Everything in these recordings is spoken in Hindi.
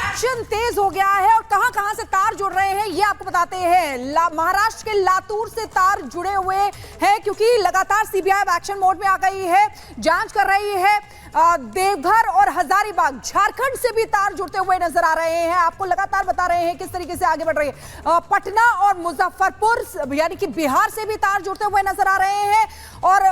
एक्शन तेज हो गया है और कहां कहां से तार जुड़ रहे हैं ये आपको बताते हैं। महाराष्ट्र के लातूर से तार जुड़े हुए हैं क्योंकि लगातार सीबीआई अब एक्शन मोड में आ गई है, जांच कर रही है। देवघर और हजारीबाग झारखंड से भी तार जुड़ते हुए नजर आ रहे हैं। आपको लगातार बता रहे हैं किस तरीके से आगे बढ़ रही है। पटना और मुजफ्फरपुर यानी कि बिहार से भी तार जुड़ते हुए नजर आ रहे हैं और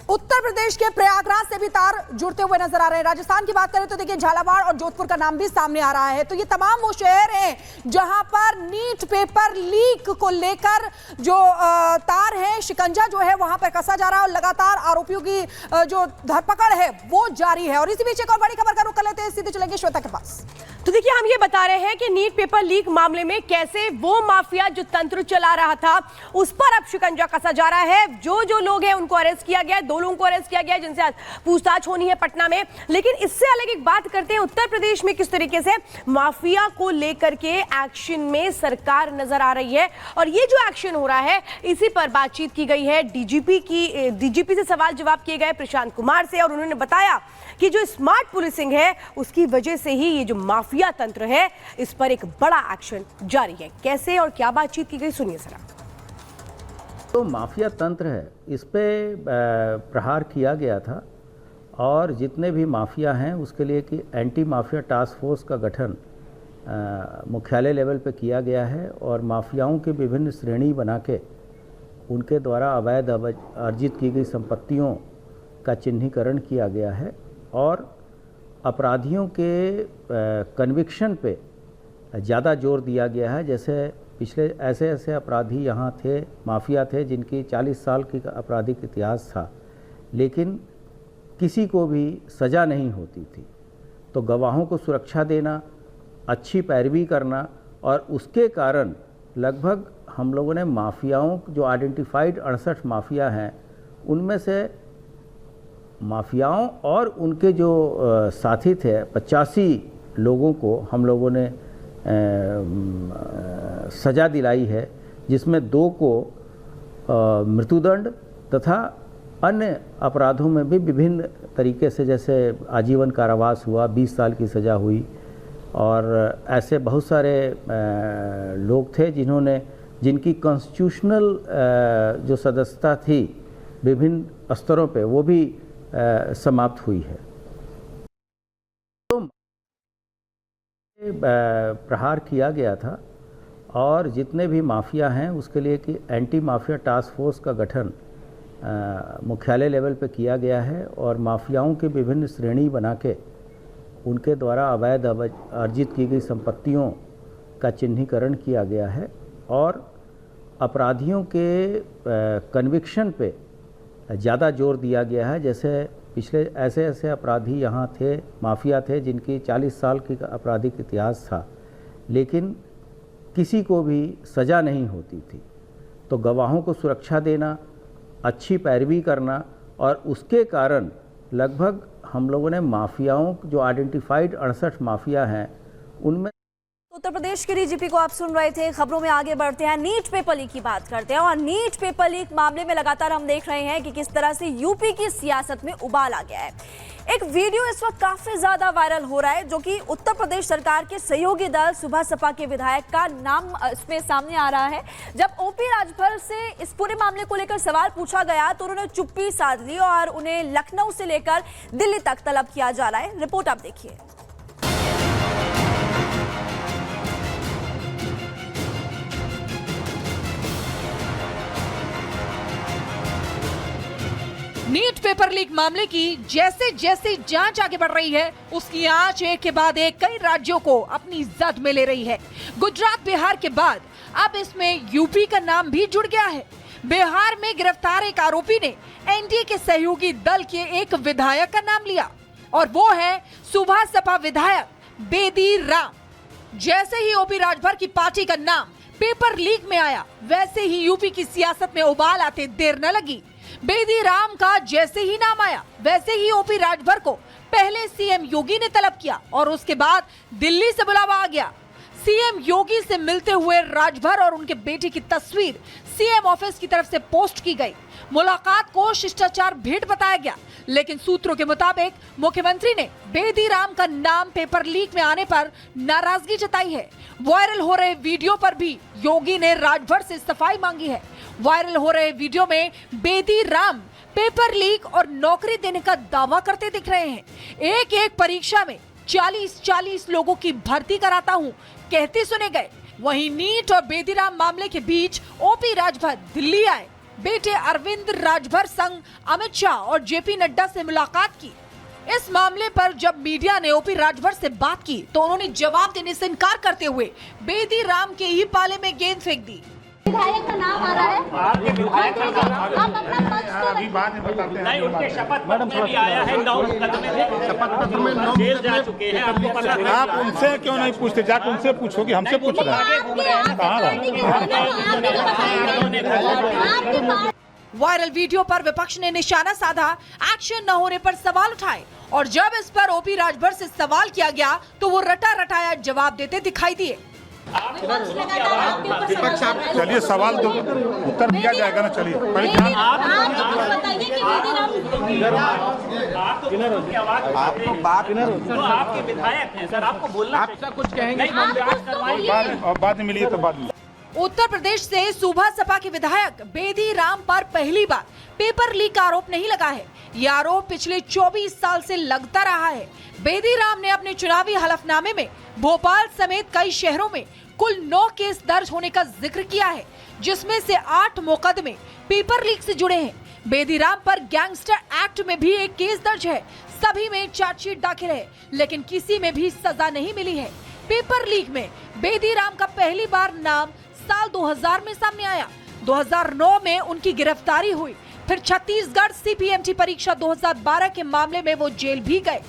उत्तर प्रदेश के प्रयागराज से भी तार जुड़ते हुए नजर आ रहे हैं। राजस्थान की बात करें तो देखिए झालावाड़ और जोधपुर का नाम भी सामने आ रहा है। तो ये तमाम वो शहर हैं जहां पर नीट पेपर लीक को लेकर जो तार है, शिकंजा जो है वहां पर कसा जा रहा है और लगातार आरोपियों की जो धरपकड़ है वो जारी है। और इसी बीच एक और बड़ी खबर का रुख कर लेते हैं, सीधे चलेंगे श्वेता के पास। तो देखिए, हम ये बता रहे हैं कि नीट पेपर लीक मामले में कैसे वो माफिया जो तंत्र चला रहा था उस पर अब शिकंजा कसा जा रहा है। जो लोग हैं उनको अरेस्ट किया गया है, 2 लोगों को अरेस्ट किया गया है जिनसे पूछताछ होनी है पटना में। लेकिन इससे अलग एक बात करते हैं, उत्तर प्रदेश में किस तरीके से माफिया को लेकर के एक्शन में सरकार नजर आ रही है। और ये जो एक्शन हो रहा है इसी पर बातचीत की गई है। डीजीपी से सवाल जवाब किए गए प्रशांत कुमार से और उन्होंने बताया कि जो स्मार्ट पुलिसिंग है उसकी वजह से ही ये जो माफिया तंत्र है इस पर एक बड़ा एक्शन जारी है। कैसे और क्या बातचीत की गई, सुनिए जरा। तो माफिया तंत्र है, इस पे प्रहार किया गया था और जितने भी माफिया हैं उसके लिए कि एंटी माफिया टास्क फोर्स का गठन मुख्यालय लेवल पे किया गया है और माफियाओं की विभिन्न श्रेणी बना के उनके द्वारा अवैध अर्जित की गई संपत्तियों का चिन्हीकरण किया गया है और अपराधियों के कन्विक्शन पे ज़्यादा जोर दिया गया है। जैसे पिछले ऐसे अपराधी यहाँ थे, माफिया थे जिनकी 40 साल की आपराधिक इतिहास था लेकिन किसी को भी सज़ा नहीं होती थी। तो गवाहों को सुरक्षा देना, अच्छी पैरवी करना और उसके कारण लगभग हम लोगों ने माफियाओं जो आइडेंटिफाइड 68 माफिया हैं उनमें से माफियाओं और उनके जो साथी थे 85 लोगों को हम लोगों ने सज़ा दिलाई है, जिसमें 2 को मृत्युदंड तथा अन्य अपराधों में भी विभिन्न तरीके से जैसे आजीवन कारावास हुआ, 20 साल की सज़ा हुई और ऐसे बहुत सारे लोग थे जिनकी कॉन्स्टिट्यूशनल जो सदस्यता थी विभिन्न स्तरों पे वो भी समाप्त हुई है। तो प्रहार किया गया था और जितने भी माफिया हैं उसके लिए कि एंटी माफिया टास्क फोर्स का गठन मुख्यालय लेवल पे किया गया है और माफियाओं की विभिन्न श्रेणी बना के उनके द्वारा अवैध अर्जित की गई संपत्तियों का चिन्हीकरण किया गया है और अपराधियों के कन्विक्शन पे ज़्यादा जोर दिया गया है। जैसे पिछले ऐसे अपराधी यहाँ थे, माफिया थे जिनकी 40 साल की आपराधिक इतिहास था लेकिन किसी को भी सज़ा नहीं होती थी। तो गवाहों को सुरक्षा देना, अच्छी पैरवी करना और उसके कारण लगभग हम लोगों ने माफियाओं जो आइडेंटिफाइड 68 माफिया हैं उनमें। उत्तर प्रदेश के डीजीपी को आप सुन रहे थे। खबरों में आगे बढ़ते हैं, नीट पेपर लीक की बात करते हैं और नीट पेपर लीक मामले में लगातार हम देख रहे हैं कि किस तरह से यूपी की सियासत में उबाल आ गया है। एक वीडियो इस वक्त काफी ज्यादा वायरल हो रहा है जो कि उत्तर प्रदेश सरकार के सहयोगी दल सुबह सपा के विधायक का नाम इसमें सामने आ रहा है। जब ओपी राजभर से इस पूरे मामले को लेकर सवाल पूछा गया तो उन्होंने चुप्पी साध ली और उन्हें लखनऊ से लेकर दिल्ली तक तलब किया जा रहा है। रिपोर्ट आप देखिए। नीट पेपर लीक मामले की जैसे जैसे जांच आगे बढ़ रही है उसकी आंच एक के बाद एक कई राज्यों को अपनी जद में ले रही है। गुजरात बिहार के बाद अब इसमें यूपी का नाम भी जुड़ गया है। बिहार में गिरफ्तार एक आरोपी ने एनडीए के सहयोगी दल के एक विधायक का नाम लिया और वो है सुबह सपा विधायक बेदी राम। जैसे ही ओपी राजभर की पार्टी का नाम पेपर लीक में आया वैसे ही यूपी की सियासत में उबाल आते देर न लगी। बेदी राम का जैसे ही नाम आया वैसे ही ओपी राजभर को पहले सीएम योगी ने तलब किया और उसके बाद दिल्ली से बुलावा आ गया। सीएम योगी से मिलते हुए राजभर और उनके बेटे की तस्वीर सीएम ऑफिस की तरफ से पोस्ट की गई। मुलाकात को शिष्टाचार भेंट बताया गया, लेकिन सूत्रों के मुताबिक मुख्यमंत्री ने बेदी राम का नाम पेपर लीक में आने पर नाराजगी जताई है। वायरल हो रहे वीडियो पर भी योगी ने राजभर से सफाई मांगी है। वायरल हो रहे वीडियो में बेदी राम पेपर लीक और नौकरी देने का दावा करते दिख रहे हैं। एक एक परीक्षा में 40-40 लोगों की भर्ती कराता हूं कहते सुने गए। वहीं नीट और बेदीराम मामले के बीच ओपी राजभर दिल्ली आए। बेटे अरविंद राजभर संग अमित शाह और जेपी नड्डा से मुलाकात की। इस मामले पर जब मीडिया ने ओपी राजभर से बात की तो उन्होंने जवाब देने से इनकार करते हुए बेदीराम के ही पाले में गेंद फेंक दी। विधायक का नाम आ रहा है, आपके विधायक का नाम आप अपना पक्ष अभी बाद में बताते हैं। नहीं, उनके शपथ पत्र में भी आया है, 9 मुकदमे में जेल जा चुके हैं। आपको पता है? आप उनसे क्यों नहीं पूछते? जाकर उनसे पूछो कि हमसे पूछ रहे हैं कहाँ रहा। वायरल वीडियो पर विपक्ष ने निशाना साधा, एक्शन न होने पर सवाल उठाए और जब इस पर ओपी राजभर से सवाल किया गया तो वो रटा रटाया जवाब देते दिखाई दिए। विपक्ष आप चलिए सवाल दो, उत्तर दिया जाएगा ना। चलिए पहले आपके विधायक हैं सर, आपको बोलना आपका कुछ कहेंगे बाद में मिलिए तो बाद में। उत्तर प्रदेश से सूबा सपा के विधायक बेदी राम पर पहली बार पेपर लीक का आरोप नहीं लगा है। यह आरोप पिछले 24 साल से लगता रहा है। बेदी राम ने अपने चुनावी हलफनामे में भोपाल समेत कई शहरों में कुल 9 केस दर्ज होने का जिक्र किया है, जिसमें से 8 मुकदमे पेपर लीक से जुड़े हैं। बेदी राम पर गैंगस्टर एक्ट में भी एक केस दर्ज है। सभी में चार्जशीट दाखिल है, लेकिन किसी में भी सजा नहीं मिली है। पेपर लीक में बेदी राम का पहली बार नाम साल 2000 में सामने आया। 2009 में उनकी गिरफ्तारी हुई। फिर छत्तीसगढ़ सीपीएमटी परीक्षा 2012 के मामले में वो जेल भी गए।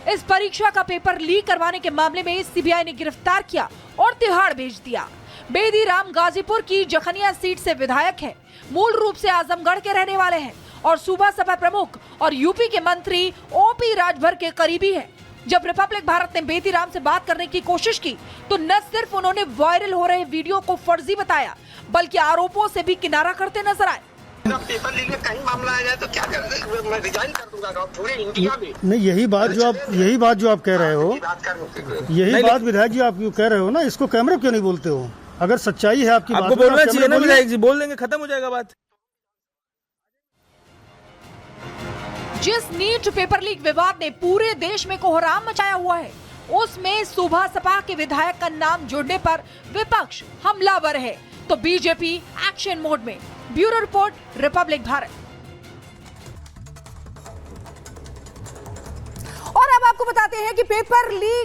इस परीक्षा का पेपर लीक करवाने के मामले में सीबीआई ने गिरफ्तार किया और तिहाड़ भेज दिया। बेदी राम गाजीपुर की जखनिया सीट से विधायक हैं। मूल रूप से आजमगढ़ के रहने वाले हैं और सूबा सपा प्रमुख और यूपी के मंत्री ओपी राजभर के करीबी हैं। जब रिपब्लिक भारत ने बेदी राम से बात करने की कोशिश की तो न सिर्फ उन्होंने वायरल हो रहे वीडियो को फर्जी बताया, बल्कि आरोपों से भी किनारा करते नजर आए। पेपर लीक में कहीं मामला आ जाए तो क्या कर, मैं रिजाइन कर दूंगा पूरे इंडिया में। नहीं, यही बात जो आप कह रहे हो, यही बात विधायक जी आप कह रहे हो ना, इसको कैमरे क्यों नहीं बोलते हो? अगर सच्चाई है आपकी आपको बोलना चाहिए ना विधायक जी, बोल देंगे खत्म हो जाएगा बात। जिस नीट पेपर लीक विवाद ने पूरे देश में कोहराम मचाया हुआ है, उसमें सूबा सपा के विधायक का नाम जुड़ने पर विपक्ष हमलावर है तो बीजेपी एक्शन मोड में। Bureau report, Republic Bharat. और अब आपको बताते हैं कि पेपर लीक